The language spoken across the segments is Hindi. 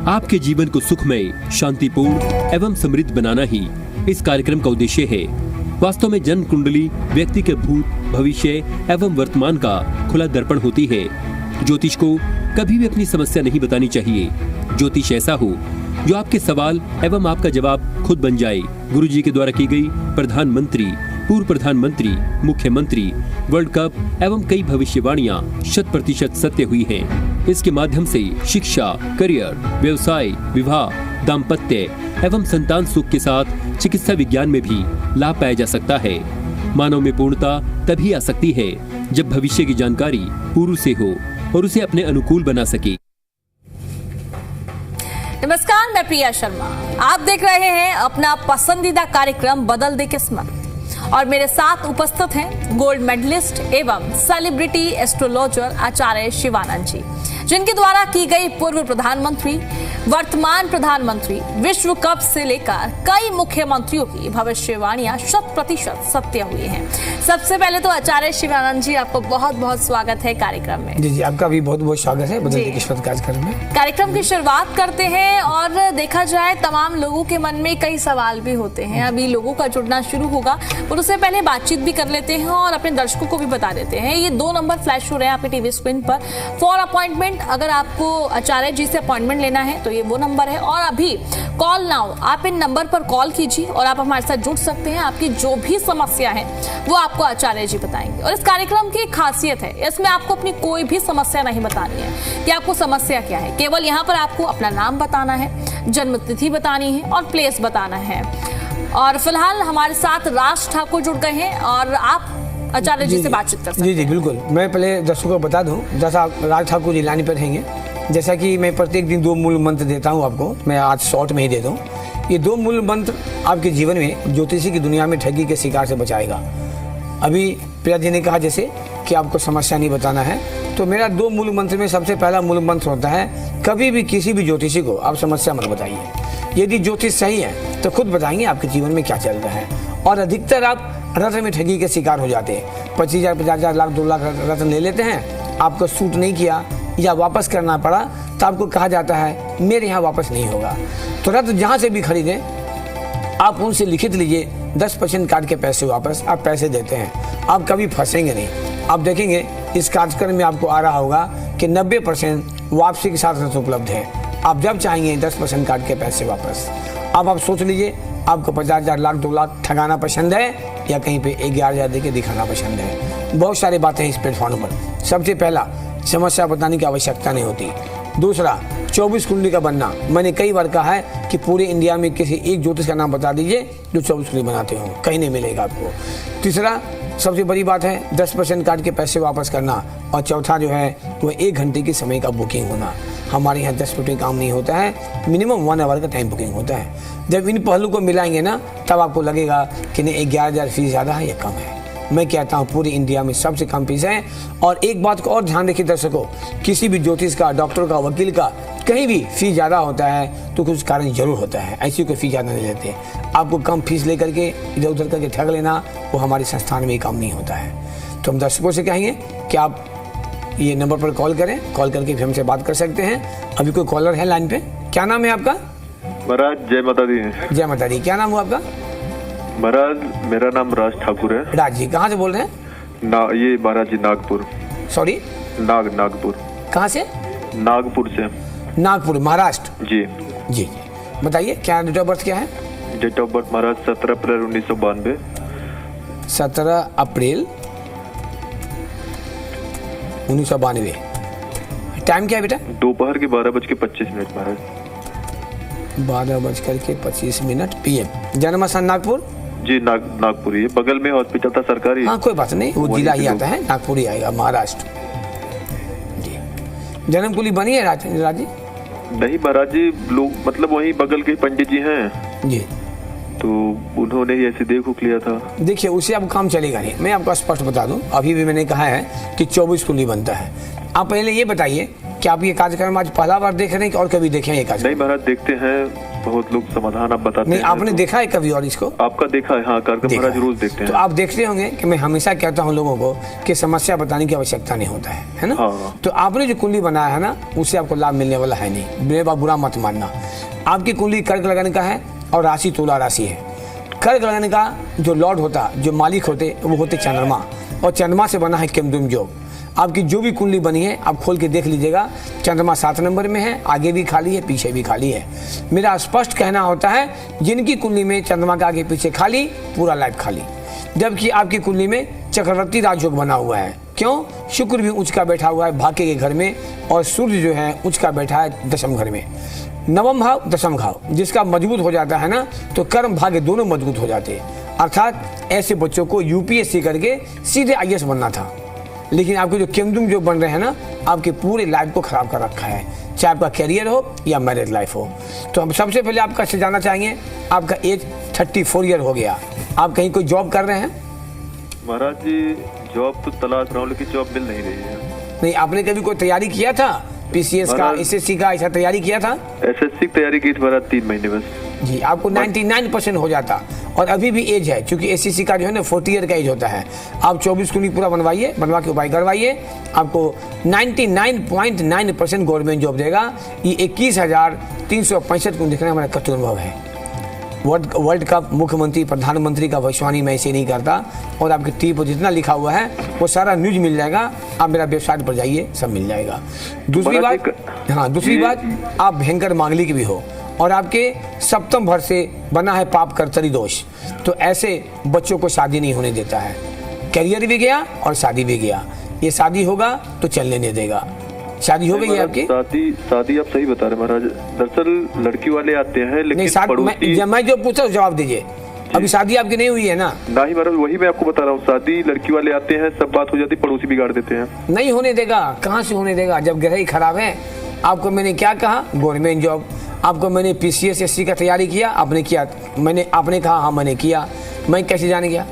आपके जीवन को सुखमय, शांतिपूर्ण एवं समृद्ध बनाना ही इस कार्यक्रम का उद्देश्य है। वास्तव में जन्म कुंडली व्यक्ति के भूत, भविष्य एवं वर्तमान का खुला दर्पण होती है। ज्योतिष को कभी भी अपनी समस्या नहीं बतानी चाहिए। ज्योतिष ऐसा हो जो आपके सवाल एवं आपका जवाब खुद बन जाए। गुरुजी के द्वारा की गई प्रधानमंत्री, पूर्व प्रधानमंत्री, मुख्यमंत्री, वर्ल्ड कप एवं कई भविष्यवाणियां 100% सत्य हुई हैं। इसके माध्यम से शिक्षा, करियर, व्यवसाय, विवाह, दाम्पत्य एवं संतान सुख के साथ चिकित्सा विज्ञान में भी लाभ पाया जा सकता है। मानव में पूर्णता तभी आ सकती है जब भविष्य की जानकारी पूर्व से हो और उसे अपने अनुकूल बना सके। नमस्कार, मैं प्रिया शर्मा। आप देख रहे हैं अपना पसंदीदा कार्यक्रम बदल दे किस्मत और मेरे साथ उपस्थित हैं गोल्ड मेडलिस्ट एवं सेलिब्रिटी एस्ट्रोलॉजर आचार्य शिवानंद जी, जिनके द्वारा की गई पूर्व प्रधानमंत्री, वर्तमान प्रधानमंत्री, विश्व कप से लेकर कई मुख्यमंत्रियों की भविष्यवाणियां 100% सत्य हुई हैं। सबसे पहले तो आचार्य शिवानंद जी, आपको बहुत बहुत स्वागत है कार्यक्रम में। जी, आपका भी बहुत बहुत स्वागत है बदल दे किस्मत कार्यक्रम में। कार्यक्रम की शुरुआत करते हैं और देखा जाए तमाम लोगों के मन में कई सवाल भी होते हैं। अभी लोगों का जुड़ना शुरू होगा और उससे पहले बातचीत भी कर लेते हैं और अपने दर्शकों को भी बता देते हैं। ये 2 नंबर फ्लैश हो रहे हैं आपके टीवी स्क्रीन पर फॉर अपॉइंटमेंट। अगर आपको आचार्य जी से अपॉइंटमेंट लेना है तो ये वो नंबर है। और अभी कॉल नाउ, आप इन नंबर पर कॉल कीजिए और आप हमारे साथ जुड़ सकते हैं। आपकी जो भी समस्या है वो आपको आचार्य जी बताएंगे। और इस कार्यक्रम की खासियत है, इसमें आपको अपनी कोई भी समस्या नहीं बतानी है कि आपको समस्या क्या है। केवल यहाँ पर आपको अपना नाम बताना है, जन्म तिथि बतानी है और प्लेस बताना है। और फिलहाल हमारे साथ राज ठाकुर जुड़ गए हैं और आप आचार्य जी से बातचीत कर सकते हैं। जी, बिल्कुल। मैं पहले दर्शकों को बता दूं, जैसा राज ठाकुर जी लाइन पर रहेंगे, जैसा कि मैं प्रत्येक दिन 2 मूल मंत्र देता हूं आपको, मैं आज शॉर्ट में ही देता हूं। ये 2 मूल मंत्र आपके जीवन में ज्योतिषी की दुनिया में ठगी के शिकार से बचाएगा। अभी प्रिया जी ने कहा जैसे कि आपको समस्या नहीं बताना है, तो मेरा 2 मूल मंत्र में सबसे पहला मूल मंत्र होता है, कभी भी किसी भी ज्योतिषी को आप समस्या मत बताइए। यदि ज्योतिष सही है तो खुद बताएंगे आपके जीवन में क्या चल रहा है। और अधिकतर आप रत्न में ठगी के शिकार हो जाते हैं। 25,000, 50,000, लाख, 2 लाख रत्न ले लेते हैं, आपको सूट नहीं किया या वापस करना पड़ा तो आपको कहा जाता है मेरे यहाँ वापस नहीं होगा। तो रत्न जहाँ से भी खरीदें आप उनसे लिखित लीजिए 10% काट के पैसे वापस आप पैसे देते हैं, आप कभी फंसेंगे नहीं। आप देखेंगे इस कार्यक्रम में आपको आ रहा होगा कि 90% वापसी के साथ रत्न उपलब्ध है। आप जब चाहेंगे 10% काट के पैसे वापस। अब आप सोच लीजिए आपको 50,000, लाख, 2 लाख ठगाना पसंद है या कहीं पे 11,000 देके दिखाना पसंद है। बहुत सारी बातें हैं इस प्लेटफॉर्म पर। सबसे पहला, समस्या बताने की आवश्यकता नहीं होती। दूसरा, 24 कुंडली का बनना। मैंने कई बार कहा है कि पूरे इंडिया में किसी एक ज्योतिष का नाम बता दीजिए जो 24 कुंडली बनाते हो, कहीं नहीं मिलेगा आपको। तीसरा, सबसे बड़ी बात है 10% काट के पैसे वापस करना। और चौथा जो है वो 1 घंटे की समय का बुकिंग होना। हमारे यहाँ 10 मिनट काम नहीं होता है, मिनिमम 1 आवर का टाइम बुकिंग होता है। जब इन पहलू को मिलाएंगे ना तब आपको लगेगा कि नहीं 11,000 फीस ज़्यादा है या कम है। मैं कहता हूँ पूरी इंडिया में सबसे कम फीस है। और एक बात को और ध्यान रखिए दर्शकों, किसी भी ज्योतिष का, डॉक्टर का, वकील का कहीं भी फीस ज़्यादा होता है तो कुछ कारण जरूर होता है। ऐसी कोई फीस ज़्यादा नहीं लेते। आपको कम फीस लेकर के इधर उधर करके ठग लेना वो हमारे संस्थान में काम नहीं होता है। तो हम दर्शकों से कहेंगे कि आप ये नंबर पर कॉल करें, कॉल करके फिर हमसे बात कर सकते हैं। अभी कोई कॉलर है लाइन पे। क्या नाम है आपका? महाराज जय माता दी। जय माता दी। क्या नाम हुआ आपका? महाराज मेरा नाम राज ठाकुर है। राज जी, कहाँ से बोल रहे हैं? ये महाराज जी नागपुर। सॉरी? नागपुर। कहाँ से? नागपुर से। नागपुर, महाराष्ट्र। जी जी, बताइए क्या डेट ऑफ बर्थ क्या है? डेट ऑफ बर्थ महाराज 17 अप्रैल 1992। 17 अप्रैल 1992। टाइम क्या है बेटा? दोपहर के 12:25 महाराज। 12:25 PM। जन्म स्थान नागपुर? जी नागपुर ही है, बगल में हॉस्पिटल था सरकारी। हाँ कोई बात नहीं, वो जिला ही आता है, नागपुर ही आएगा, महाराष्ट्र। जी, जन्म कुंडली बनी है राज जी? नहीं महाराज जी, लोग मतलब वही बगल के पंडित जी हैं जी, तो उन्होंने ही ऐसे देख लिया था। देखिए उससे अब काम चलेगा नहीं। मैं आपको स्पष्ट बता दूं, अभी भी मैंने कहा है कि 24 कुंडली बनता है। आप पहले ये बताइए कि आप ये कार्यक्रम आज पहला बार देख रहे हैं और कभी देखे हैं ये कार्यक्रम? नहीं महाराज देखते हैं, बहुत लोग समाधान आप बताते नहीं हैं। आपने देखा है कभी और इसको? आपका देखा है? हाँ, कार्यक्रम देखा महाराज है। रोज देखते तो हैं। आप देखते होंगे कि मैं हमेशा कहता हूँ लोगों को कि समस्या बताने की आवश्यकता नहीं होता है ना? हाँ। तो आपने जो कुंडली बनाया है ना, उससे आपको लाभ मिलने वाला है नहीं। मेरे बात बुरा मत मानना। आपकी कुंडली कर्क लगन का है और राशि तुला राशि है। कर्क लगन का जो लॉर्ड होता, जो मालिक होते, वो होते चंद्रमा, और चंद्रमा से बना है केमद्रुम योग। आपकी जो भी कुंडली बनी है आप खोल के देख लीजिएगा, चंद्रमा 7 नंबर में है, आगे भी खाली है, पीछे भी खाली है। मेरा स्पष्ट कहना होता है, जिनकी कुंडली में चंद्रमा का आगे पीछे खाली, पूरा लाइफ खाली। जबकि आपकी कुंडली में चक्रवर्ती राजयोग बना हुआ है। क्यों? शुक्र भी उच्च का बैठा हुआ है भाग्य के घर में, और सूर्य जो है उच्च का बैठा है दशम घर में। नवम भाव, दशम भाव जिसका मजबूत हो जाता है ना, तो कर्म भाग्य दोनों मजबूत हो जाते हैं। अर्थात ऐसे बच्चों को यूपीएससी करके सीधे आईएएस बनना था, लेकिन आपके जो केमद्रुम जो बन रहे हैं ना, आपके पूरे लाइफ को खराब कर रखा है, चाहे आपका करियर हो या मैरिज लाइफ हो। तो हम सबसे पहले आपका से जानना चाहेंगे, आपका एज 34 ईयर हो गया, आप कहीं कोई जॉब कर रहे हैं? महाराज जी जॉब तो तलाश रहा हूँ, लेकिन जॉब मिल नहीं रही है। नहीं, आपने कभी कोई तैयारी किया था? पीसीएस का, एसएससी का ऐसा तैयारी किया था? एसएससी की तैयारी की थी महाराज 3 महीने बस। जी, आपको 99% हो जाता, और अभी भी एज है, क्योंकि एसएससी का जो है ना 40 ईयर का एज होता है। आप 24 कुंडली पूरा बनवाइए, बनवा के उपाय करवाइए, आपको 99.9% गवर्नमेंट जॉब देगा। ये 21,365 कुंडली दिखना हमारा कटु अनुभव है। वर्ल्ड कप, मुख्यमंत्री, प्रधानमंत्री का भविष्यवाणी मैं इसे नहीं करता, और आपके टीवी पर जितना लिखा हुआ है वो सारा न्यूज मिल जाएगा। आप मेरा वेबसाइट पर जाइए, सब मिल जाएगा। दूसरी बात, हाँ दूसरी बात, आप भयंकर मांगलिक भी हो, और आपके सप्तम भर से बना है पाप कर्तरी दोष, तो ऐसे बच्चों को शादी नहीं होने देता है। करियर भी गया और शादी भी गया। ये शादी होगा तो चलने नहीं देगा। शादी हो गई है आपकी? शादी आप सही बता रहे महाराज। दरअसल लड़की वाले आते हैं, नहीं, लेकिन पड़ोसी मैं जो पूछा उस जवाब दीजिए। अभी शादी आपकी नहीं हुई है ना? नहीं महाराज, वही मैं आपको बता रहा हूँ। शादी लड़की वाले आते हैं, सब बात हो जाती, पड़ोसी बिगाड़ देते हैं। नहीं होने देगा, कहाँ से होने देगा जब ग्रह ही खराब है। आपको मैंने क्या कहा? Government job. आपको मैंने पीसीएस एससी का तैयारी किया, आपने किया, आपने कहा हाँ मैंने किया, मैं कैसे जाने गया?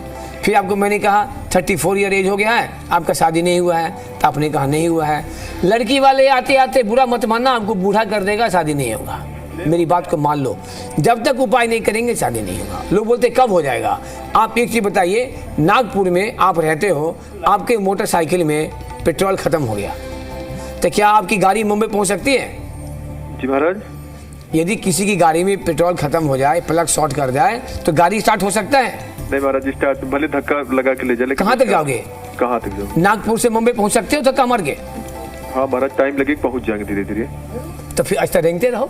फिर आपको मैंने कहा 34 ईयर एज हो गया है, आपका शादी नहीं हुआ है, तो आपने कहा नहीं हुआ है। लड़की वाले आते आते, बुरा मत मानना, आपको बूढ़ा कर देगा, शादी नहीं होगा। मेरी बात को मान लो, जब तक उपाय नहीं करेंगे शादी नहीं होगा। लोग बोलते कब हो जाएगा? आप एक चीज बताइए, नागपुर में आप रहते हो, आपके मोटरसाइकिल में पेट्रोल खत्म हो गया, तो क्या आपकी गाड़ी मुंबई पहुंच सकती है? जी महाराज। यदि किसी की गाड़ी में पेट्रोल खत्म हो जाए, प्लग शॉर्ट कर जाए, तो गाड़ी स्टार्ट हो सकता है? नहीं महाराज, स्टार्ट भले धक्का लगा के ले जाए, कहाँ तक जाओगे? कहाँ तक जाओगे? नागपुर से मुंबई पहुंच सकते हो धक्का मार के? हाँ महाराज, टाइम लगे, पहुंच जाएंगे धीरे धीरे। तो फिर ऐसा रेंगते रहो।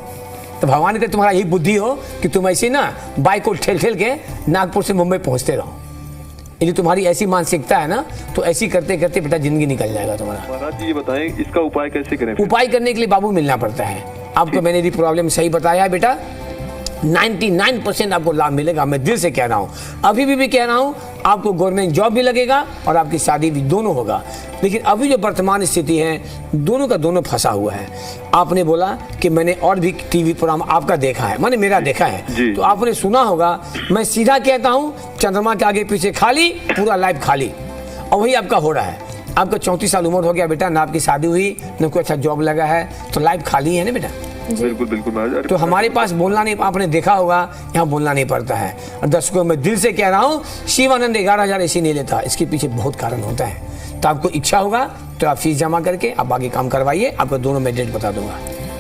तो भगवान के तुम्हारा यही बुद्धि हो कि तुम ऐसे ना बाइक को ठेल ठेल के नागपुर से मुंबई पहुंचते रहो। यदि तुम्हारी ऐसी मानसिकता है ना, तो ऐसी करते करते बेटा जिंदगी निकल जाएगा तुम्हारा। महाराज जी ये बताएं, इसका उपाय कैसे करें? उपाय करने के लिए बाबू मिलना पड़ता है। आपको मैंने यदि प्रॉब्लम सही बताया है बेटा, 99% आपको लाभ मिलेगा। मैं दिल से कह रहा हूँ, अभी भी कह रहा हूँ, आपको गवर्नमेंट जॉब भी लगेगा और आपकी शादी भी, दोनों होगा। लेकिन अभी जो वर्तमान स्थिति है, दोनों का दोनों फंसा हुआ है। आपने बोला कि मैंने और भी टीवी प्रोग्राम आपका देखा है, मैंने मेरा देखा है, तो आपने सुना होगा, मैं सीधा कहता हूँ, चंद्रमा के आगे पीछे खाली, पूरा लाइफ खाली, और वही आपका हो रहा है। आपका 34 साल उम्र हो गया बेटा, ना आपकी शादी हुई, ना कोई अच्छा जॉब लगा है, तो लाइफ खाली है ना बेटा। बिल्कुल बिल्कुल महाराज। तो हमारे पास बोलना नहीं, आपने देखा होगा, यहाँ बोलना नहीं पड़ता है। और दर्शकों, मैं दिल से कह रहा हूँ, शिवानंद 11,000 ऐसे नहीं लेता, इसके पीछे बहुत कारण होता है। तो आपको इच्छा होगा तो आप फीस जमा करके आप आगे काम करवाइए, आपको दोनों में डेट बता दूंगा।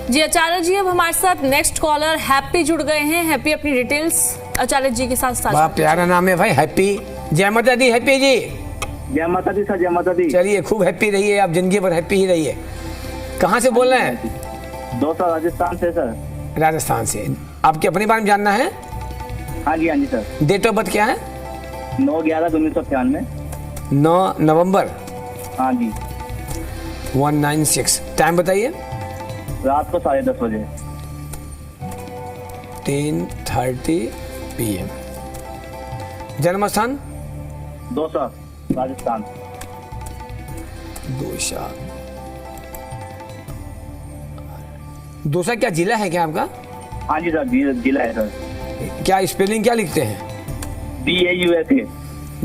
जी आचार्य जी, अब हमारे साथ नेक्स्ट कॉलर हैप्पी जुड़ गए हैं। हैप्पी अपनी डिटेल्स आचार्य जी के साथ बड़ा प्यारा नाम है भाई, हैप्पी। जय माता दी हैप्पी जी। जय माता दी सर, जय माता दी। चलिए, खूब हैप्पी रहिए, आप जिंदगी भर हैप्पी ही रहिए। कहाँ से बोल रहे हैं? दोसा, राजस्थान से सर। राजस्थान से। आपके अपने बारे में जानना है? हाँ जी, हाँ जी सर। डेट ऑफ बर्थ क्या है? 9/11/1996। 9 नवंबर। हाँ जी। 196। टाइम बताइए। रात को 10:30 बजे। 10:30 PM। जन्म स्थान? दोसा, राजस्थान। दोसा। दोसा क्या जिला है क्या आपका? हाँ जी सर, जिला है सर। क्या स्पेलिंग क्या लिखते हैं? DAUSA।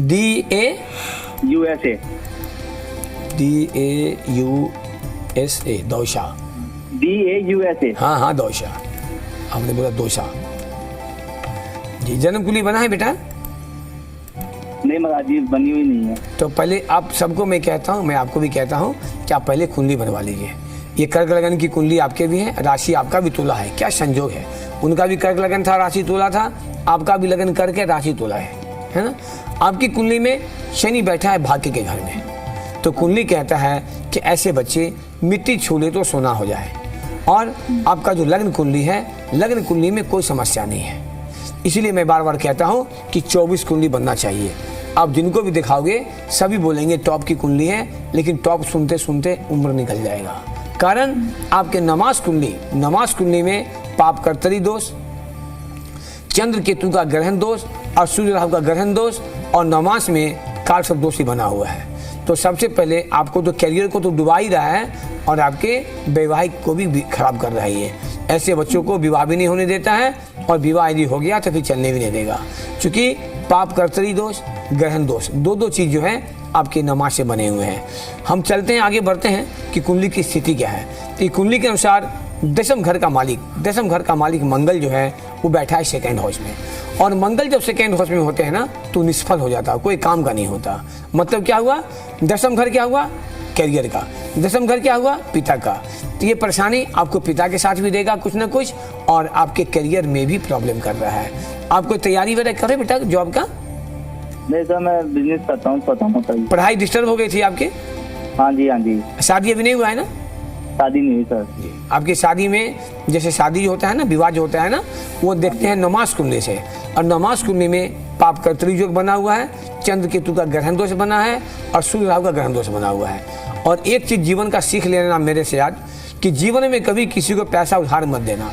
DAUSA। DAUSA, Dausa. DAUSA। हाँ हाँ, दौसा। आपने बोला दोसा। जी, जन्म कुंडली बना है बेटा? नहीं महाराज जी, बनी हुई नहीं है। तो पहले आप सबको मैं कहता हूँ, मैं आपको भी कहता हूँ कि आप पहले कुंडली बनवा लीजिए। ये कर्क लगन की कुंडली आपके भी है, राशि आपका भी तुला है, क्या संजोग है। उनका भी कर्क लगन था, राशि तुला था, आपका भी लगन करके राशि तुला है ना। आपकी कुंडली में शनि बैठा है भाग्य के घर में, तो कुंडली कहता है कि ऐसे बच्चे मिट्टी छू ले तो सोना हो जाए। और आपका जो लग्न कुंडली है, लग्न कुंडली में कोई समस्या नहीं है। इसीलिए मैं बार बार कहता हूँ कि 24 कुंडली बनना चाहिए। आप जिनको भी दिखाओगे सभी बोलेंगे टॉप की कुंडली है, लेकिन टॉप सुनते सुनते उम्र निकल जाएगा। कारण आपके नमाज कुंडली में पाप कर्तरी दोष, चंद्र केतु का ग्रहण दोष और सूर्य राहु का ग्रहण दोष और नमाज में काल सर्प दोष ही बना हुआ है। तो सबसे पहले आपको तो करियर को तो डुबा ही रहा है और आपके वैवाहिक को भी खराब कर रहा है। ये ऐसे बच्चों को विवाह भी नहीं होने देता है, और विवाह यदि हो गया तो फिर चलने भी नहीं देगा, क्योंकि पाप कर्तरी दोष, ग्रहण दोष, दो चीज जो है आपके नमाज से बने हुए हैं। हम चलते हैं, आगे बढ़ते हैं कि कुंडली की स्थिति क्या है। तो कुंडली के अनुसार दशम घर का मालिक मंगल जो है वो बैठा है सेकेंड हाउस में, और मंगल जब सेकेंड हाउस में होते हैं ना तो निष्फल हो जाता है, कोई काम का नहीं होता। मतलब क्या हुआ, दशम घर क्या हुआ, कैरियर का, दशम घर क्या हुआ, पिता का। तो ये परेशानी आपको पिता के साथ भी देगा कुछ ना कुछ, और आपके करियर में भी प्रॉब्लम कर रहा है। आप कोई तैयारी वगैरह करे बेटा जॉब का? नहीं सर, मैं बिजनेस करता हूँ, पता होता ही। पढ़ाई डिस्टर्ब हो गई थी आपके? हाँ जी। शादी अभी नहीं हुआ है ना? शादी नहीं हुई सर। आपकी शादी में जैसे शादी होता है ना, विवाह जो होता है ना, वो देखते हैं नमाज कुंडली से, और नमाज कुंडली में पाप कर्तरी योग बना हुआ है, चंद्र केतु का ग्रहण दोष बना है और सूर्य राहु का ग्रहण दोष बना हुआ है। और एक चीज जीवन का सीख लेना मेरे से आज, कि जीवन में कभी किसी को पैसा उधार मत देना।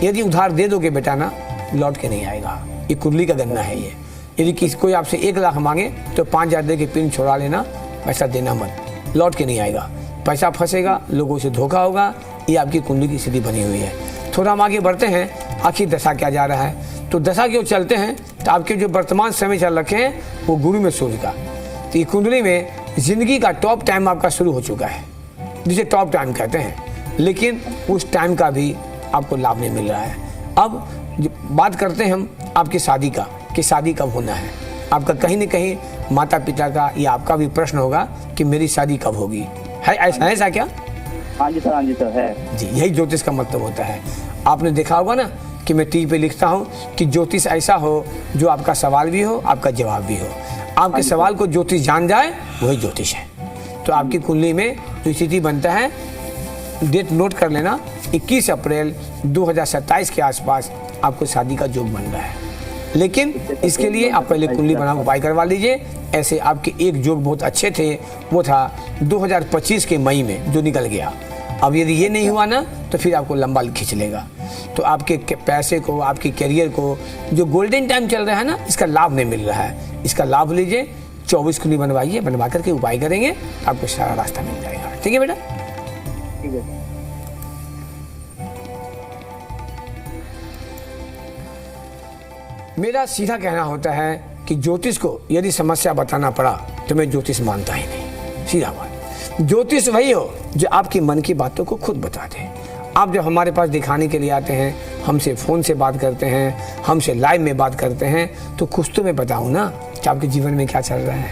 यदि उधार दे दोगे बेटा ना, लौट के नहीं आएगा। ये कुंडली का गन्ना है। ये यदि किसी कोई आपसे 1 लाख मांगे तो 5,000 दे के पिन छोड़ा लेना, पैसा देना मत, लौट के नहीं आएगा, पैसा फंसेगा, लोगों से धोखा होगा। ये आपकी कुंडली की स्थिति बनी हुई है। थोड़ा हम आगे बढ़ते हैं, आखिर दशा क्या जा रहा है। तो दशा की ओर चलते हैं, तो आपके जो वर्तमान समय चल रखे हैं वो गुरु में सूर्य का। तो ये कुंडली में जिंदगी का टॉप टाइम आपका शुरू हो चुका है, जिसे टॉप टाइम कहते हैं, लेकिन उस टाइम का भी आपको लाभ नहीं मिल रहा है। अब बात करते हैं हम आपकी शादी का, कि शादी कब होना है। आपका कहीं न कहीं माता पिता का या आपका भी प्रश्न होगा कि मेरी शादी कब होगी, है ऐसा क्या? हाँ जी सर है जी। यही ज्योतिष का मतलब होता है। आपने देखा होगा ना कि मैं टीवी पे लिखता हूँ कि ज्योतिष ऐसा हो जो आपका सवाल भी हो, आपका जवाब भी हो। आपके सवाल को ज्योतिष जान जाए, वही ज्योतिष है। तो आपकी कुंडली में जो स्थिति बनता है, डेट नोट कर लेना, 21 अप्रैल 2027 के आसपास आपको शादी का योग बन रहा है। लेकिन इसके लिए आप पहले कुंडली बना उपाय करवा लीजिए। ऐसे आपके एक योग बहुत अच्छे थे, वो था 2025 के मई में जो निकल गया। अब यदि ये नहीं हुआ ना तो फिर आपको लंबा खींच लेगा। तो आपके पैसे को, आपके करियर को, जो गोल्डन टाइम चल रहा है ना, इसका लाभ नहीं मिल रहा है। इसका लाभ लीजिए, 24 कुंडली बनवाइए, बनवा करके उपाय करेंगे, आपको सारा रास्ता मिल जाएगा। ठीक है बेटा? ठीक है। मेरा सीधा कहना होता है कि ज्योतिष को यदि समस्या बताना पड़ा तो मैं ज्योतिष मानता ही नहीं। सीधा बात, ज्योतिष वही हो जो आपकी मन की बातों को खुद बता दे। आप जब हमारे पास दिखाने के लिए आते हैं, हमसे फ़ोन से बात करते हैं, हमसे लाइव में बात करते हैं, तो कुछ तो मैं बताऊँ ना कि आपके जीवन में क्या चल रहा है।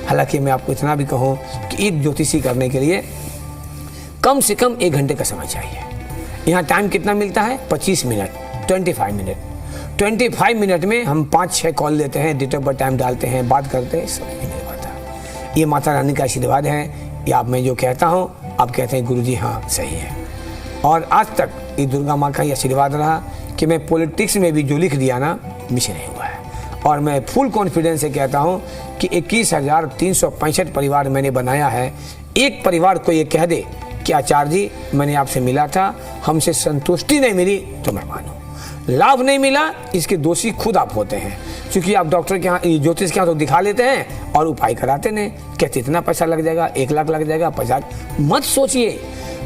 हालांकि मैं आपको इतना भी कहूँ कि एक ज्योतिषी करने के लिए कम से कम 1 घंटे का समय चाहिए। यहाँ टाइम कितना मिलता है? 25 मिनट, 25 मिनट। 25 मिनट में हम 5-6 कॉल लेते हैं, डेट ऑफ बर्थ टाइम डालते हैं, बात करते हैं, समझ नहीं पाता। ये माता रानी का आशीर्वाद है। ये आप मैं जो कहता हूँ आप कहते हैं गुरुजी हाँ सही है। और आज तक ये दुर्गा माँ का ही आशीर्वाद रहा कि मैं पॉलिटिक्स में भी जो लिख दिया ना, मिस नहीं हुआ है। और मैं फुल कॉन्फिडेंस से कहता हूँ कि 21,365 परिवार मैंने बनाया है। एक परिवार को ये कह दे कि आचार्य जी मैंने आपसे मिला था, हमसे संतुष्टि नहीं मिली तो मैं मानूं, लाभ नहीं मिला, इसके दोषी खुद आप होते हैं। क्योंकि आप डॉक्टर के यहाँ, ज्योतिष के यहाँ तो दिखा लेते हैं और उपाय कराते नहीं। कहते इतना पैसा लग जाएगा, 1 लाख लग जाएगा, 50। मत सोचिए।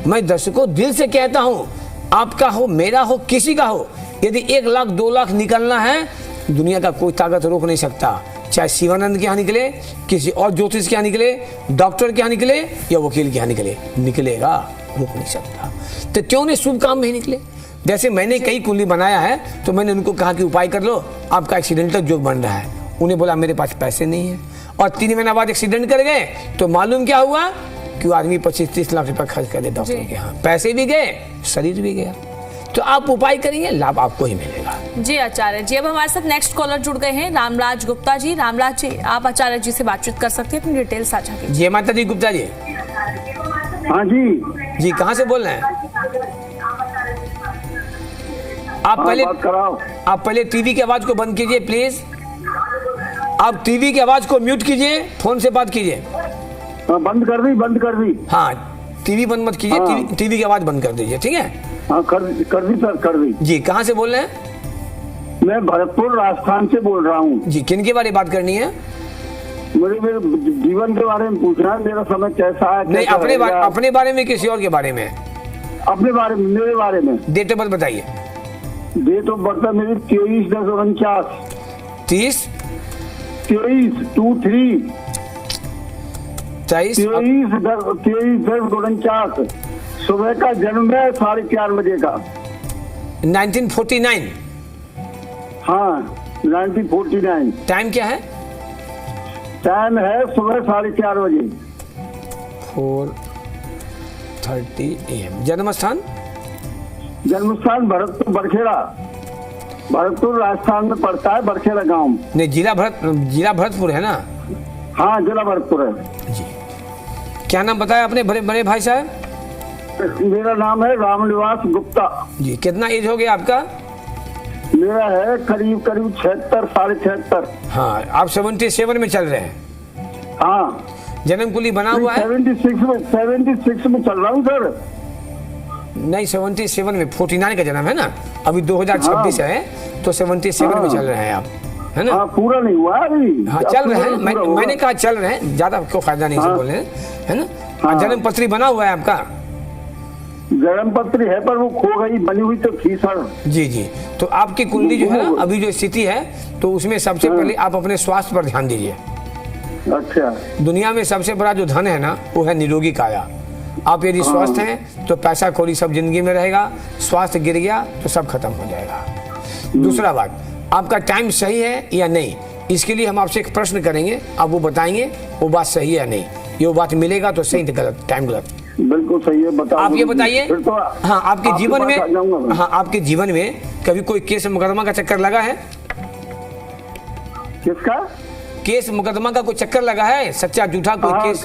मैं दर्शकों दिल से कहता हूँ, आपका हो, मेरा हो, किसी का हो, यदि 1 लाख 2 लाख निकलना है, दुनिया का कोई ताकत रोक नहीं सकता। चाहे शिवानंद के यहाँ निकले, किसी और ज्योतिष के यहाँ निकले, डॉक्टर के यहाँ निकले या वकील के यहाँ निकले, निकलेगा, रोक नहीं सकता। तो क्यों नहीं शुभ काम में ही निकले? जैसे मैंने कई कुंडली बनाया है तो मैंने उनको कहा कि उपाय कर लो, आपका एक्सीडेंटल जोग बन रहा है। उन्हें बोला मेरे पास पैसे नहीं है, और 3 महीना बाद एक्सीडेंट कर गए तो मालूम क्या हुआ कि वो आदमी 25-30 लाख रुपए खर्च कर दे डॉक्टर के यहाँ, पैसे भी गए, शरीर भी गया। तो आप उपाय करिए, लाभ आपको ही मिलेगा। जी आचार्य जी, अब हमारे साथ नेक्स्ट कॉलर जुड़ गए हैं, रामराज गुप्ता जी। रामराज जी, आप आचार्य जी से बातचीत कर सकते हैं, अपनी डिटेल साझा कीजिए। जय माता दी गुप्ता जी। हाँ जी। जी कहाँ से बोल रहे हैं आप? आप पहले टीवी की आवाज को बंद कीजिए प्लीज। आप टीवी की आवाज को म्यूट कीजिए, फोन से बात कीजिए। बंद कर दी। हाँ, टीवी बंद मत कीजिए, हाँ। टीवी की आवाज बंद कर दीजिए, ठीक है? हाँ कर दी सर, कर दी। जी कहाँ से बोल रहे हैं? मैं भरतपुर राजस्थान से बोल रहा हूँ। जी किन के बारे में बात करनी है? मेरे जीवन के बारे में पूछना है, मेरा समय कैसा है? नहीं, अपने बारे में, किसी और के बारे में? अपने बारे में, मेरे बारे में। डेट ऑफ बर्थ बताइए। डेट ऑफ बर्थ है मेरी 23/10/49। 23 23/10/49। सुबह का जन्म है 4:30 बजे का। 1949। हाँ 1949। टाइम क्या है? टाइम है सुबह 4:30 बजे। 4:30 AM। जन्म स्थान? जन्मस्थान भरतपुर बरखेड़ा, भरतपुर राजस्थान में पड़ता है, बरखेड़ा गांव। नहीं, जिला भरतपुर है ना? हाँ जिला भरतपुर है जी। क्या नाम बताया अपने बड़े भाई साहब? मेरा नाम है रामनिवास गुप्ता। जी कितना एज हो गया आपका? मेरा है करीब 76, 76.5। हाँ, आप 77 में चल रहे हैं। हाँ जन्म कुंडली बना हुआ है? 76 में चल रहा हूँ सर। नहीं, 77 में, 49 का जन्म है ना, अभी 2026 है तो 77 में चल रहे हैं आप, है ना? हाँ पूरा नहीं हुआ अभी। हाँ चल रहे हैं, मैंने कहा चल रहे हैं, ज्यादा आपको फायदा नहीं से बोल रहे हैं, है ना? हाँ। जन्म पत्री बना हुआ है आपका? जन्म पत्री है पर वो खो गई, बनी हुई तो थी सर। जी। तो आपकी कुंडली जो है ना, अभी जो स्थिति है, तो उसमें सबसे पहले आप अपने स्वास्थ्य पर ध्यान दीजिए। अच्छा। दुनिया में सबसे बड़ा जो धन है ना, वो है निरोगी काया। आप यदि स्वस्थ हैं तो पैसा कौड़ी सब जिंदगी में रहेगा, स्वास्थ्य गिर गया तो सब खत्म हो जाएगा। दूसरा बात, आपका टाइम सही है या नहीं, इसके लिए हम आपसे एक प्रश्न करेंगे, आप वो बताएंगे वो बात सही है या नहीं। ये वो बात मिलेगा तो सही, तो गलत, टाइम गलत। बिल्कुल सही है, बताओ। आप ये बताइए। तो हाँ, आपके जीवन में, हाँ आपके जीवन में कभी कोई केस मुकदमा का चक्कर लगा है? किसका? केस मुकदमा का कोई चक्कर लगा है, सच्चा झूठा कोई केस?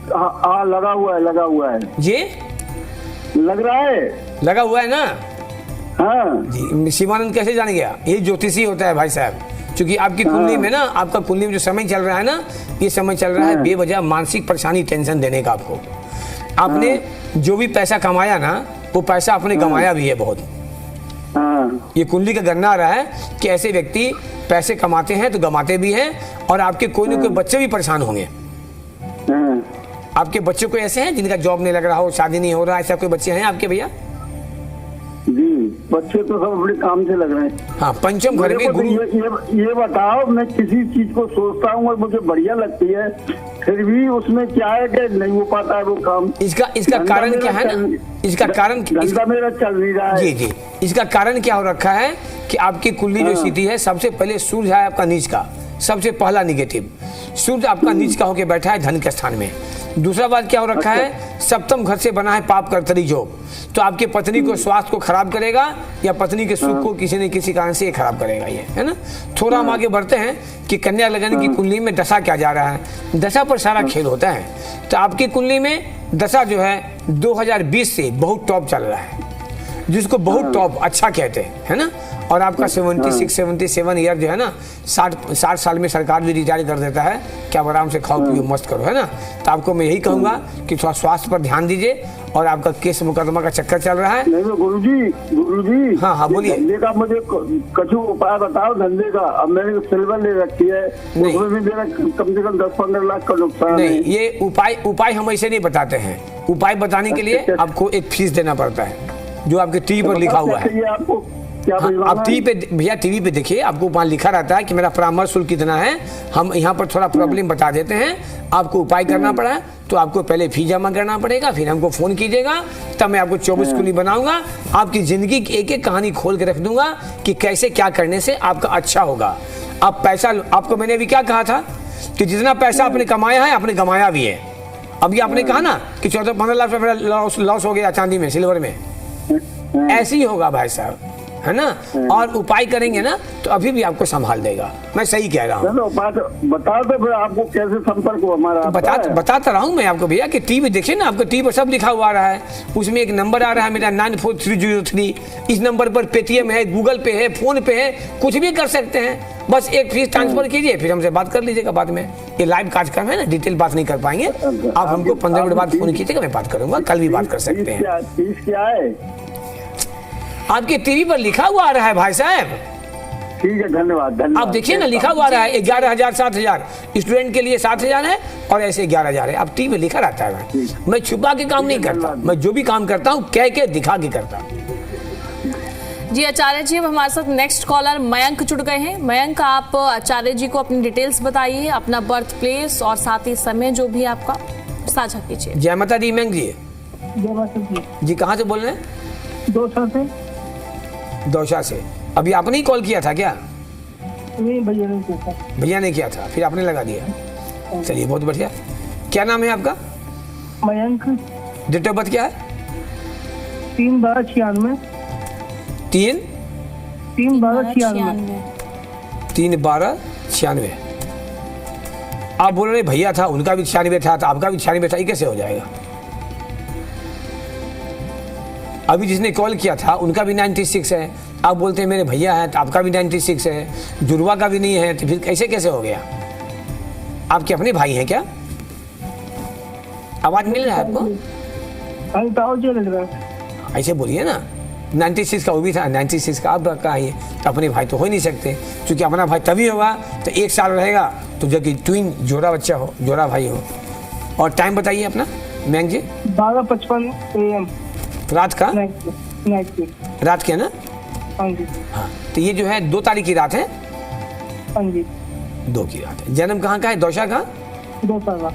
हाँ लगा हुआ है। ये लग रहा है, लगा हुआ है ना? हाँ जी। शिवानंद कैसे जान गया? ये ज्योतिषी होता है भाई साहब, क्योंकि आपकी कुंडली में ना, आपका कुंडली में जो समय चल रहा है ना, ये समय चल रहा है बेवजह मानसिक परेशानी, टेंशन देने का आपको। आपने जो भी पैसा कमाया ना, वो पैसा आपने गंवाया भी है बहुत। ये कुंडली का गणना आ रहा है कि ऐसे व्यक्ति पैसे कमाते हैं तो गंवाते भी हैं, और आपके कोई न कोई बच्चे भी परेशान होंगे। आपके बच्चों को ऐसे हैं जिनका जॉब नहीं लग रहा हो, शादी नहीं हो रहा, ऐसा कोई बच्चे हैं आपके भैया? जी बच्चे तो सब अपने काम से लग रहे हैं। हाँ, पंचम घर में गुरु। ये बताओ, मैं किसी चीज को सोचता हूँ और मुझे बढ़िया लगती है, फिर भी उसमें क्या है कि नहीं हो पाता है वो काम। इसका कारण क्या है ना, इसका कारण मेरा चल नहीं रहा है। जी। इसका कारण क्या हो रखा है कि आपकी कुंडली जो स्थिति है, सबसे पहले सूर्य है आपका नीच का, सबसे पहला निगेटिव। सूर्य आपका नीच का होकर बैठा है धन के स्थान में। दूसरा बात क्या हो रखा है, सप्तम घर से बना है पाप कर्तरी योग, तो आपकी पत्नी को स्वास्थ्य को खराब करेगा, या पत्नी के सुख को किसी न किसी कारण से खराब करेगा, ये है ना? थोड़ा हम आगे बढ़ते हैं कि कन्या लगन की कुंडली में दशा क्या जा रहा है। दशा पर सारा खेल होता है। तो आपकी कुंडली में दशा जो है 2020 से बहुत टॉप चल रहा है, जिसको बहुत टॉप अच्छा कहते हैं, है ना? और आपका 76-77 ईयर जो है ना, 60 साल में सरकार भी रिटायर कर देता है कि आप आराम से खाओ पियो मस्त करो, है ना? तो आपको मैं यही कहूँगा कि थोड़ा स्वास्थ्य पर ध्यान दीजिए, और आपका केस मुकदमा का चक्कर चल रहा है। नहीं गुरुजी। हाँ बोलिए। धंधे का मुझे कुछ उपाय बताओ धंधे का। अब मैंने सिल्वर ले रखी है, उसमें भी मेरा कम से कम 10-15 लाख का नुकसान है। नहीं, ये उपाय हम ऐसे नहीं बताते हैं। उपाय बताने के लिए आपको एक फीस देना पड़ता है, जो आपके टीवी पर लिखा हुआ है। आपको क्या भिजवाना आप है? टीवी पे भैया, टीवी पे देखिए, आपको वहाँ लिखा रहता है कि मेरा परामर्श शुल्क कितना है। हम यहाँ पर थोड़ा प्रॉब्लम बता देते हैं, आपको उपाय करना पड़ा है तो आपको पहले फी जमा करना पड़ेगा, फिर हमको फोन कीजिएगा, तब मैं आपको 24 कुंडली बनाऊंगा, आपकी जिंदगी की एक एक कहानी खोल के रख दूंगा कि कैसे क्या करने से आपका अच्छा होगा। आप पैसा, आपको मैंने अभी क्या कहा था कि जितना पैसा आपने कमाया है आपने गंवाया भी है। अभी आपने कहा ना कि 14-15 लाख रुपए लॉस हो गया चांदी में, सिल्वर में, ऐसे ही होगा भाई साहब, है ना। और उपाय करेंगे ना तो अभी भी आपको संभाल देगा। मैं सही कह रहा हूँ। चलो बात बता दो फिर आपको कैसे संपर्क हो हमारा। तो बताता रहा हूँ मैं आपको भैया कि टीवी देखिए ना, आपको टीवी पर सब लिखा हुआ आ रहा है, उसमें एक नंबर आ रहा है मेरा 94303। इस नंबर पर पेटीएम है, गूगल पे है, फोन पे है, कुछ भी कर सकते हैं। बस एक फीस ट्रांसफर कीजिए, फिर हमसे बात कर लीजिएगा बाद में। ये लाइव कार्यक्रम है ना, डिटेल बात नहीं कर पाएंगे। आप हमको 15 मिनट बाद फोन कीजिएगा, मैं बात करूंगा, कल भी बात कर सकते हैं। फीस क्या है? आपके टीवी पर लिखा हुआ आ रहा है भाई साहब। ठीक है, धन्यवाद। आप देखिए ना, लिखा हुआ आ रहा है 11,000 7,000, स्टूडेंट के लिए 7,000 है और ऐसे 11,000 है। आप टीवी पे लिखा रहता है। मैं छुपा के काम नहीं करता, मैं जो भी काम करता हूँ कह के दिखा के करता हूँ। जी आचार्य जी, अब हमारे साथ नेक्स्ट कॉलर मयंक जुड़ गए हैं। मयंक, आप आचार्य जी को अपनी डिटेल्स बताइए, अपना बर्थ प्लेस और साथ ही समय जो भी आपका साझा कीजिए। जय माता दी मयंक जी। जी कहाँ से बोल रहे हैं? दौसा से। दौसा से। अभी आपने ही कॉल किया था क्या? नहीं, भैया ने किया था। भैया ने किया था, फिर आपने लगा दिया। चलिए बहुत बढ़िया। क्या नाम है आपका? मयंक। डेट ऑफ बर्थ क्या है? 3/12/96। 3/12/96। 3/12/96। आप बोल रहे भैया था, उनका भी 96 था, तो आपका भी 96 था, ये कैसे हो जाएगा? अभी जिसने कॉल किया था उनका भी 96 है, आप बोलते हैं मेरे भैया हैं तो आपका भी 96 है, जुड़वा का भी नहीं है, तो फिर कैसे हो गया? आपके अपने भाई हैं क्या? आवाज मिल रहा है आपको? ऐसे बोलिए ना। 96 का वो भी था, 96 का आपका है, तो अपने भाई तो हो ही नहीं सकते, क्योंकि अपना भाई तभी होगा तो 1 साल रहेगा तो जबकि ट्विन जोड़ा बच्चा हो, जोड़ा भाई हो। और टाइम बताइए अपना मैंग जी। 12:55 AM रात का? नाइट की। रात के ना? हाँ जी। हाँ, तो ये जो है 2 तारीख की रात है। हाँ जी। 2 की रात है। जन्म कहाँ का है? दौसा का? दौसा का।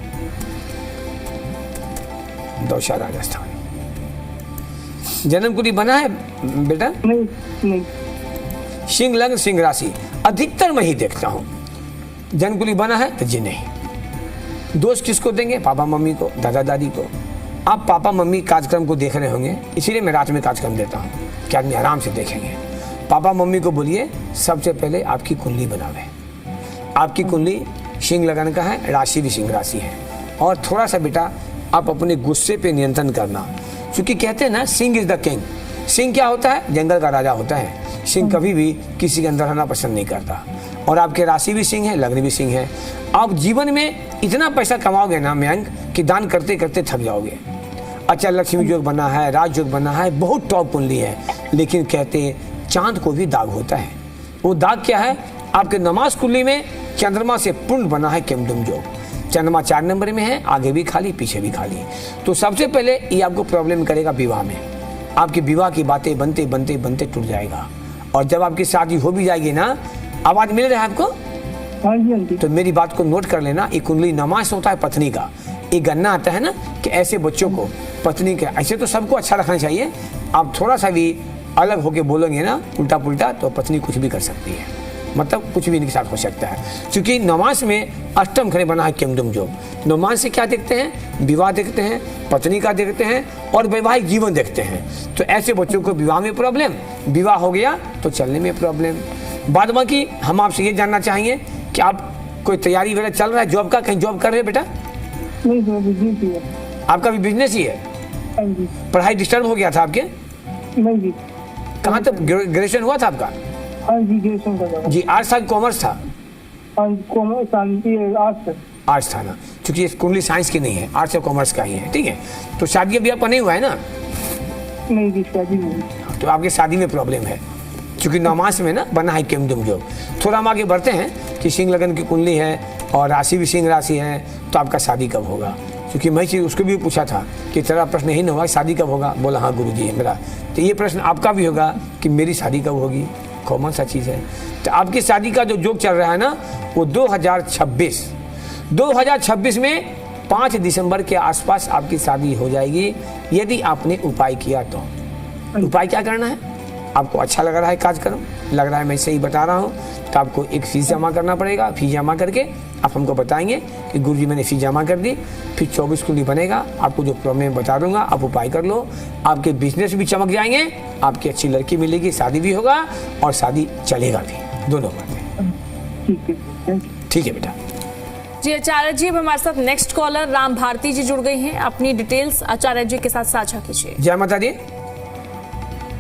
दौसा राजस्थान। जन्म कुंडली बना है बेटा? नहीं। सिंह लग्न, सिंह राशि अधिकतर मैं ही देखता हूँ। जन्म कुंडली बना है तो जी नहीं। दोष किसको देंगे? पापा मम्मी को, दादा दादी को। आप पापा मम्मी कार्यक्रम को देख रहे होंगे, इसीलिए मैं रात में कार्यक्रम देता हूँ कि आदमी आराम से देखेंगे। पापा मम्मी को बोलिए सबसे पहले आपकी कुंडली बनावे। आपकी कुंडली सिंह लगन का है, राशि भी सिंह राशि है। और थोड़ा सा बेटा आप अपने गुस्से पे नियंत्रण करना, क्योंकि कहते हैं ना Singh is the king. Singh क्या होता है? जंगल का राजा होता है। सिंह कभी भी किसी के अंदर रहना पसंद नहीं करता। और आपके राशि भी सिंह है, लग्न भी सिंह है। आप जीवन में इतना पैसा कमाओगे ना मयंक कि दान करते करते थक जाओगे। अच्छा, लक्ष्मी योग बना है, राज योग बना है, बहुत टॉप कुंडली है, लेकिन कहते हैं चांद को भी दाग होता है। वो दाग क्या है? आपके नमाज कुंडली में चंद्रमा से पूर्ण बना है केमडुम योग। चंद्रमा 4 नंबर में है, आगे भी खाली पीछे भी खाली। तो सबसे पहले ये आपको प्रॉब्लम करेगा विवाह में। आपकी विवाह की बातें बनते बनते बनते टूट जाएगा। और जब आपकी शादी हो भी जाएगी ना, आवाज मिल रहा है आपको? हाँ जी। तो मेरी बात को नोट कर लेना। एक कुंडली नमाज होता है पत्नी का। एक गन्ना आता है ना कि ऐसे बच्चों को पत्नी के, ऐसे तो सबको अच्छा रखना चाहिए। आप थोड़ा सा भी अलग होके बोलेंगे ना उल्टा पुल्टा, तो पत्नी कुछ भी कर सकती है, मतलब कुछ भी इनके साथ हो सकता है। क्योंकि नमाज में अष्टम खंड बना है केमडुम योग। नमाज से क्या देखते हैं? विवाह देखते हैं, पत्नी का देखते हैं और वैवाहिक जीवन देखते हैं। तो ऐसे बच्चों को विवाह में प्रॉब्लम, विवाह हो गया तो चलने में प्रॉब्लम। बाद बाकी हम आपसे ये जानना चाहेंगे कि आप कोई तैयारी वगैरह चल रहा है जॉब का? कहीं जॉब कर रहे हैं बेटा? नहीं, बिजनेस ही है। आपका भी बिजनेस ही है? हाँ जी। पढ़ाई डिस्टर्ब हो गया था आपके? नहीं जी। कहाँ तक ग्रेजुएशन हुआ था आपका? हाँ जी, ग्रेजुएशन कर रहा हूँ। जी आर्ट्स था कॉमर्स था? हाँ जी, कॉमर्स आर्ट्स था ना, क्योंकि ये कुंडली साइंस की नहीं है, आर्ट्स और कॉमर्स का ही है। ठीक है, तो शादी अभी आपका नहीं हुआ है ना? नहीं जी, शादी नहीं। तो आपकी शादी में प्रॉब्लम है, क्योंकि नमाज में ना बना है केमडुम योग। थोड़ा हम आगे बढ़ते हैं कि सिंह लगन की कुंडली है और राशि भी सिंह राशि है, तो आपका शादी कब होगा? क्योंकि मैं उसको भी पूछा था कि तेरा प्रश्न ही नहीं हुआ शादी कब होगा? बोला हाँ गुरुजी है मेरा। तो तो ये प्रश्न आपका भी होगा कि मेरी शादी कब होगी, कॉमन सा चीज़ है। तो आपकी शादी का जो जोक चल रहा है ना, वो 2026 में 5 दिसंबर के आसपास आपकी शादी हो जाएगी, यदि आपने उपाय किया तो। उपाय क्या करना है? आपको अच्छा लग रहा है कार्यक्रम, लग रहा है मैं सही बता रहा हूँ, तो आपको एक फीस जमा करना पड़ेगा। फीस जमा करके आप हमको बताएंगे कि गुरुजी मैंने फीस जमा कर दी, फिर 24 कुंडली बनेगा, आपको जो प्रॉब्लम बता दूंगा, आप उपाय कर लो, आपके बिजनेस भी चमक जाएंगे, आपकी अच्छी लड़की मिलेगी, शादी भी होगा और शादी चलेगा भी, दोनों बातें। ठीक है बेटा। जी आचार्य जी, अब हमारे साथ नेक्स्ट कॉलर राम भारती जी जुड़ गई हैं। अपनी डिटेल्स आचार्य जी के साथ साझा कीजिए। जय माता दी।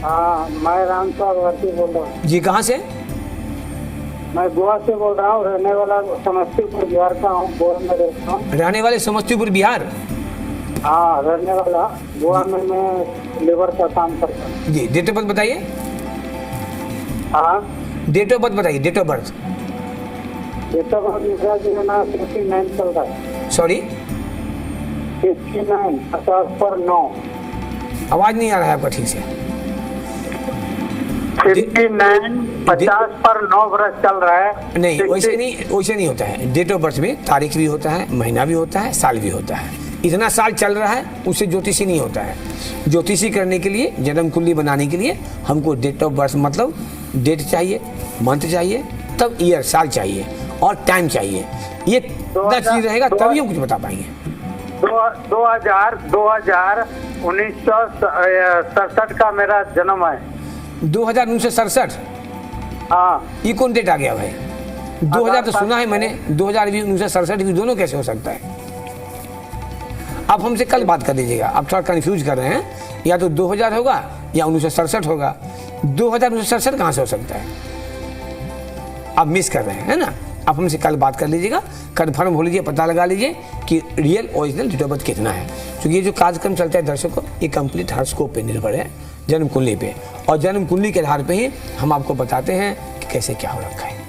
हाँ, मैं राम भारती बोल रहा हूँ जी। कहाँ से? मैं गोवा से बोल रहा हूँ, रहने वाला समस्तीपुर बिहार का हूँ, गोवा में रहता हूँ। रहने वाले समस्तीपुर बिहार? हाँ, रहने वाला गोवा में मैं लेबर का काम करता हूँ। जी। डेट ऑफ बर्थ बताइए। हाँ, डेट ऑफ बर्थ बताइए। Date of birth. Date of birth मेरा जो है ना 59 चल रहा है। सॉरी? 59 50/9। आवाज नहीं आ रहा है आपका ठीक से। 59 50/9 बरस चल रहा है। नहीं, वैसे नहीं होता है। डेट ऑफ बर्थ में तारीख भी होता है, महीना भी होता है, साल भी होता है। इतना साल चल रहा है उससे ज्योतिषी नहीं होता है। ज्योतिषी करने के लिए, जन्म कुंडली बनाने के लिए हमको डेट ऑफ बर्थ मतलब डेट चाहिए, मंथ चाहिए, तब ईयर साल चाहिए और टाइम चाहिए। ये चीज रहेगा तभी हम कुछ बता पाएंगे। 1967 का मेरा जन्म है। 1967? हाँ। ये कौन डेट आ गया भाई? 2000 तो सुना है मैंने, 2000 भी 1967 भी, दोनों कैसे हो सकता है? आप हमसे कल बात कर लीजिएगा, आप थोड़ा कंफ्यूज कर रहे हैं। या तो 2000 होगा या 1967 होगा। 1967 कहाँ से हो सकता है? आप मिस कर रहे हैं, है ना? आप हमसे कल बात कर लीजिएगा, कन्फर्म हो लीजिए, पता लगा लीजिए कि real original date of birth कितना है। क्योंकि ये जो कार्यक्रम चलता है दर्शकों, ये कंप्लीट हॉरोस्कोप पे निर्भर है, जन्म कुंडली पे, और जन्म कुंडली के आधार पे ही हम आपको बताते हैं कि कैसे क्या हो रखा है।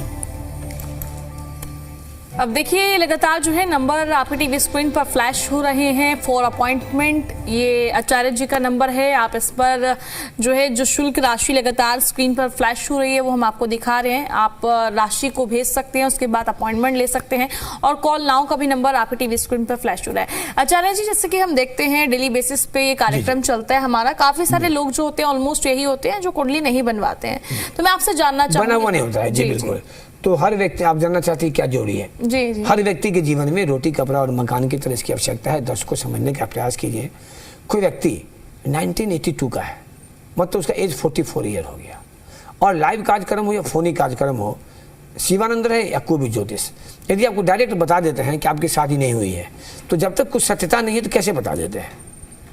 अब देखिए लगातार जो है नंबर आपकी टीवी स्क्रीन पर फ्लैश हो रहे हैं फॉर अपॉइंटमेंट। ये आचार्य जी का नंबर है, आप इस पर जो है जो शुल्क राशि लगातार स्क्रीन पर फ्लैश हो रही है वो हम आपको दिखा रहे हैं। आप राशि को भेज सकते हैं, उसके बाद अपॉइंटमेंट ले सकते हैं, और कॉल नाउ का भी नंबर आपकी टीवी स्क्रीन पर फ्लैश हो रहा है। आचार्य जी, जैसे कि हम देखते हैं डेली बेसिस पे ये कार्यक्रम चलता है हमारा, काफी सारे लोग जो होते हैं ऑलमोस्ट यही होते हैं जो कुंडली नहीं बनवाते हैं, तो मैं आपसे जानना चाहूंगी। बना हुआ नहीं होता है जी, बिल्कुल। तो हर व्यक्ति, आप जानना चाहते हैं क्या जोड़ी है? जी। हर व्यक्ति के जीवन में रोटी, कपड़ा और मकान की तरह इसकी आवश्यकता है। दर्शकों को समझने का प्रयास कीजिए। कोई व्यक्ति 1982 का है, मतलब उसका एज 44 ईयर हो गया, और लाइव कार्यक्रम हो या फोनी कार्यक्रम हो, शिवानंद रहे या कोई भी ज्योतिष, यदि आपको डायरेक्ट बता देते हैं कि आपकी शादी नहीं हुई है, तो जब तक कुछ सत्यता नहीं है तो कैसे बता देते हैं?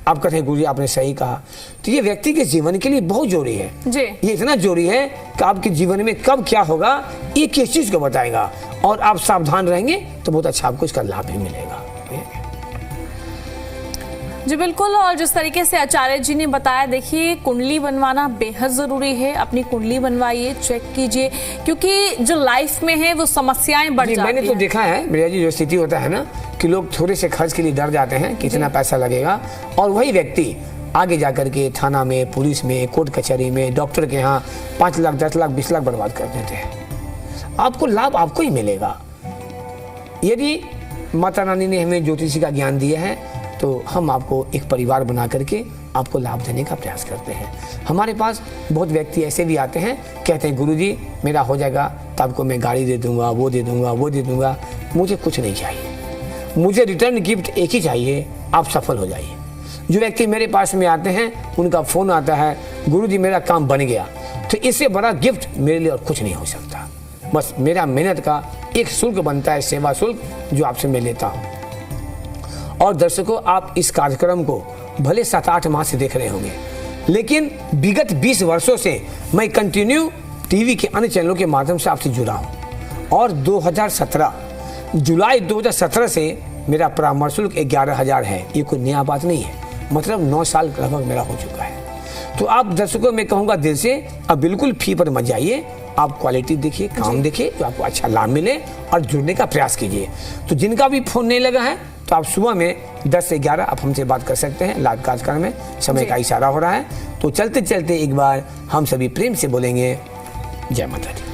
आप कहते हैं गुरुजी आपने सही कहा। तो ये व्यक्ति के जीवन के लिए बहुत जरूरी है जी। ये इतना जरूरी है कि आपके जीवन में कब क्या होगा ये किस चीज को बताएगा, और आप सावधान रहेंगे तो बहुत अच्छा आपको इसका लाभ भी मिलेगा। जी बिल्कुल, और जिस तरीके से आचार्य जी ने बताया, देखिए कुंडली बनवाना बेहद जरूरी है। अपनी कुंडली बनवाइए, चेक कीजिए, क्योंकि जो लाइफ में है वो समस्याएं बढ़ जाती हैं। मैंने तो देखा है भैया जी, जो स्थिति होता है ना कि लोग थोड़े से खर्च के लिए डर जाते हैं, कितना पैसा लगेगा, और वही व्यक्ति आगे जाकर के थाना में, पुलिस में, कोर्ट कचहरी में, डॉक्टर के यहाँ 5 लाख 10 लाख 20 लाख बर्बाद कर देते हैं। आपको लाभ आपको ही मिलेगा। यदि माता रानी ने हमें ज्योतिषी का ज्ञान दिया है तो हम आपको एक परिवार बना करके आपको लाभ देने का प्रयास करते हैं। हमारे पास बहुत व्यक्ति ऐसे भी आते हैं, कहते हैं गुरुजी मेरा हो जाएगा तो आपको मैं गाड़ी दे दूंगा, वो दे दूंगा, वो दे दूंगा। मुझे कुछ नहीं चाहिए, मुझे रिटर्न गिफ्ट एक ही चाहिए, आप सफल हो जाइए। जो व्यक्ति मेरे पास में आते हैं उनका फ़ोन आता है, गुरुजी मेरा काम बन गया, तो इससे बड़ा गिफ्ट मेरे लिए और कुछ नहीं हो सकता। बस मेरा मेहनत का एक शुल्क बनता है, सेवा शुल्क, जो आपसे मैं लेता हूँ। और दर्शकों, आप इस कार्यक्रम को भले 7-8 माह से देख रहे होंगे, लेकिन विगत 20 वर्षों से मैं कंटिन्यू टीवी के अन्य चैनलों के माध्यम से आपसे जुड़ा हूँ। और 2017 जुलाई 2017 से मेरा परामर्श शुल्क 11,000 है। ये कोई नया बात नहीं है, मतलब 9 साल लगभग मेरा हो चुका है। तो आप दर्शकों, मैं कहूँगा दिल से, अब बिल्कुल फी पर मत जाइए, आप क्वालिटी देखिए, काम देखिए, तो आपको अच्छा लाभ मिले और जुड़ने का प्रयास कीजिए। तो जिनका भी फोन नहीं लगा है तो आप सुबह में 10 से 11 आप हमसे बात कर सकते हैं। लाइव कार्यक्रम में समय का इशारा हो रहा है। तो चलते चलते एक बार हम सभी प्रेम से बोलेंगे जय माता दी।